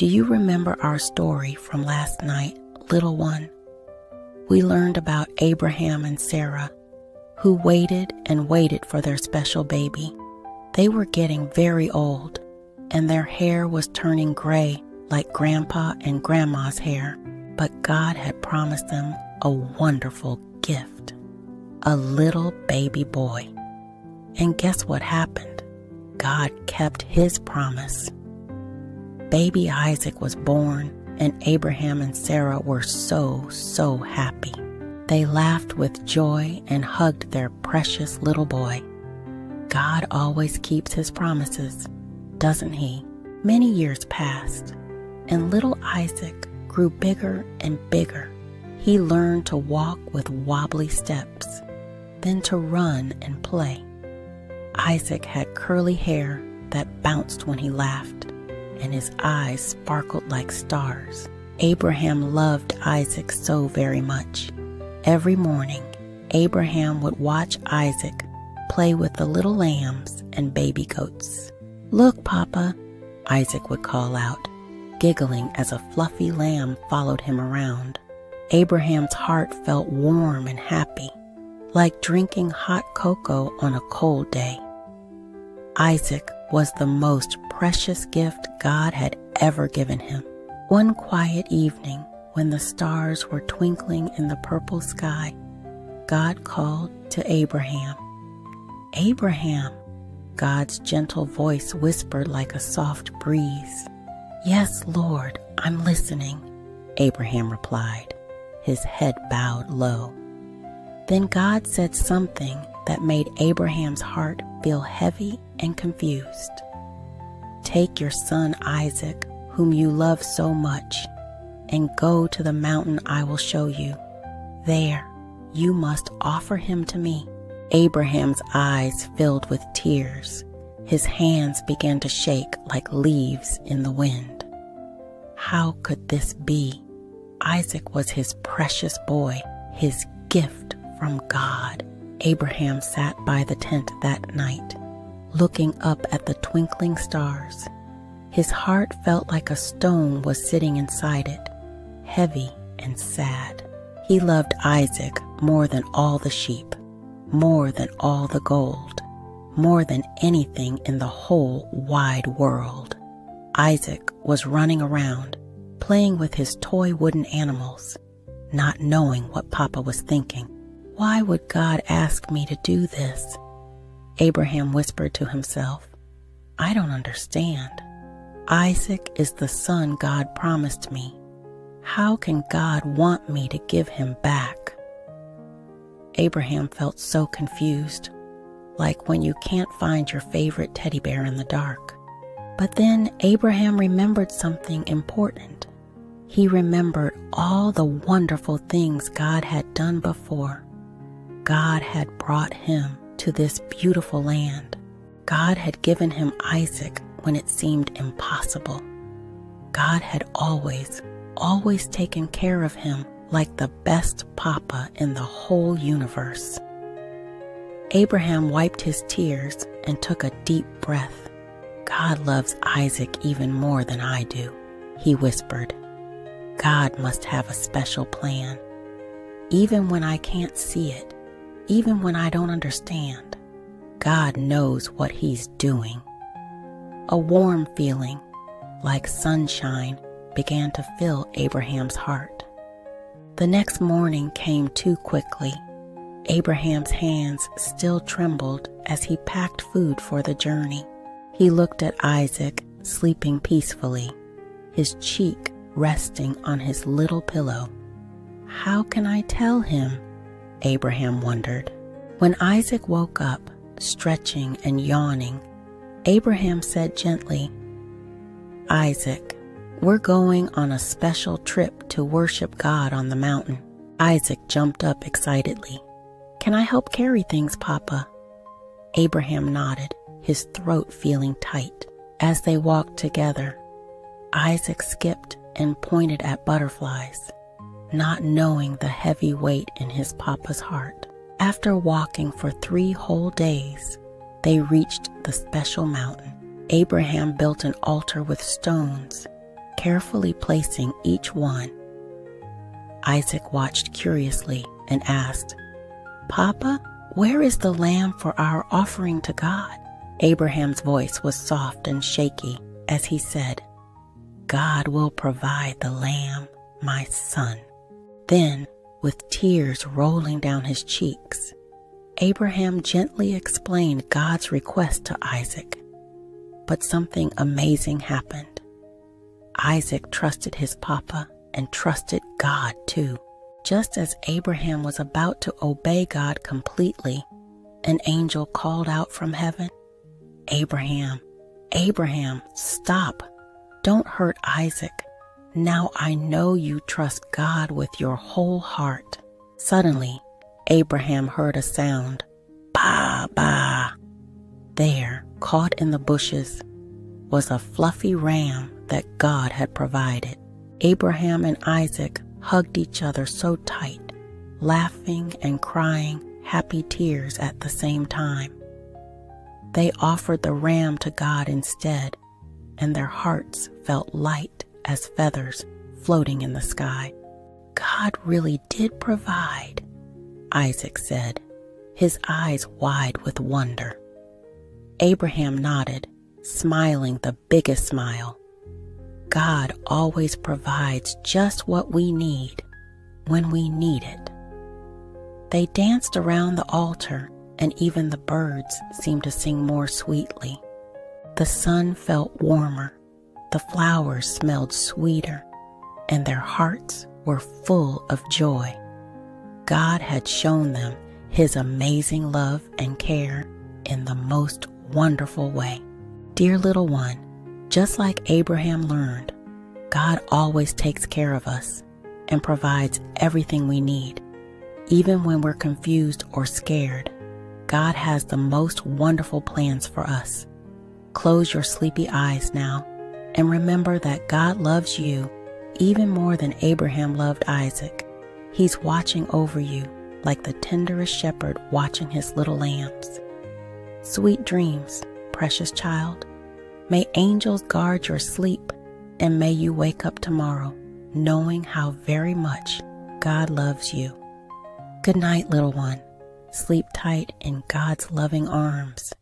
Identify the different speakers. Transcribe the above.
Speaker 1: Do you remember our story from last night, little one? We learned about Abraham and Sarah, who waited and waited for their special baby. They were getting very old, and their hair was turning gray like Grandpa and Grandma's hair. But God had promised them a wonderful gift, a little baby boy. And guess what happened? God kept his promise. Baby Isaac was born, and Abraham and Sarah were so happy. They laughed with joy and hugged their precious little boy. God always keeps his promises, doesn't he? Many years passed, and little Isaac grew bigger and bigger. He learned to walk with wobbly steps, then to run and play. Isaac had curly hair that bounced when he laughed, and his eyes sparkled like stars. Abraham loved Isaac so very much. Every morning, Abraham would watch Isaac play with the little lambs and baby goats. "Look, Papa," Isaac would call out, giggling as a fluffy lamb followed him around. Abraham's heart felt warm and happy, like drinking hot cocoa on a cold day. Isaac was the most precious gift God had ever given him. One quiet evening, when the stars were twinkling in the purple sky, God called to Abraham. "Abraham," God's gentle voice whispered like a soft breeze. "Yes, Lord, I'm listening," Abraham replied, his head bowed low. Then God said something that made Abraham's heart feel heavy and confused. "Take your son Isaac, whom you love so much, and go to the mountain I will show you. There, you must offer him to me." Abraham's eyes filled with tears. His hands began to shake like leaves in the wind. How could this be? Isaac was his precious boy, his gift from God. Abraham sat by the tent that night, looking up at the twinkling stars. His heart felt like a stone was sitting inside it, heavy and sad. He loved Isaac more than all the sheep, more than all the gold, more than anything in the whole wide world. Isaac was running around, playing with his toy wooden animals, not knowing what Papa was thinking. "Why would God ask me to do this?" Abraham whispered to himself. "I don't understand. Isaac is the son God promised me. How can God want me to give him back?" Abraham felt so confused, like when you can't find your favorite teddy bear in the dark. But then Abraham remembered something important. He remembered all the wonderful things God had done before. God had brought him to this beautiful land. God had given him Isaac when it seemed impossible. God had always taken care of him like the best papa in the whole universe. Abraham wiped his tears and took a deep breath. "God loves Isaac even more than I do," he whispered. "God must have a special plan. Even when I can't see it, even when I don't understand, God knows what he's doing." A warm feeling, like sunshine, began to fill Abraham's heart. The next morning came too quickly. Abraham's hands still trembled as he packed food for the journey. He looked at Isaac sleeping peacefully, his cheek resting on his little pillow. "How can I tell him?" Abraham wondered. When Isaac woke up, stretching and yawning, Abraham said gently, "Isaac, we're going on a special trip to worship God on the mountain." Isaac jumped up excitedly. "Can I help carry things, Papa?" Abraham nodded, his throat feeling tight. As they walked together, Isaac skipped and pointed at butterflies, not knowing the heavy weight in his papa's heart. After walking for 3 whole days, they reached the special mountain. Abraham built an altar with stones, carefully placing each one. Isaac watched curiously and asked, "Papa, where is the lamb for our offering to God?" Abraham's voice was soft and shaky as he said, "God will provide the lamb, my son." Then, with tears rolling down his cheeks, Abraham gently explained God's request to Isaac. But something amazing happened. Isaac trusted his papa and trusted God too. Just as Abraham was about to obey God completely, an angel called out from heaven, "Abraham, Abraham, stop. Don't hurt Isaac. Now I know you trust God with your whole heart." Suddenly, Abraham heard a sound. Ba, ba. There, caught in the bushes, was a fluffy ram that God had provided. Abraham and Isaac hugged each other so tight, laughing and crying happy tears at the same time. They offered the ram to God instead, and their hearts felt light as feathers floating in the sky. "God really did provide," Isaac said, his eyes wide with wonder. Abraham nodded, smiling the biggest smile. God always provides just what we need when we need it. They danced around the altar, and even the birds seemed to sing more sweetly. The sun felt warmer, the flowers smelled sweeter, and their hearts were full of joy. God had shown them His amazing love and care in the most wonderful way. Dear little one, just like Abraham learned, God always takes care of us and provides everything we need. Even when we're confused or scared, God has the most wonderful plans for us. Close your sleepy eyes now and remember that God loves you even more than Abraham loved Isaac. He's watching over you like the tenderest shepherd watching his little lambs. Sweet dreams, precious child. May angels guard your sleep, and may you wake up tomorrow knowing how very much God loves you. Good night, little one. Sleep tight in God's loving arms.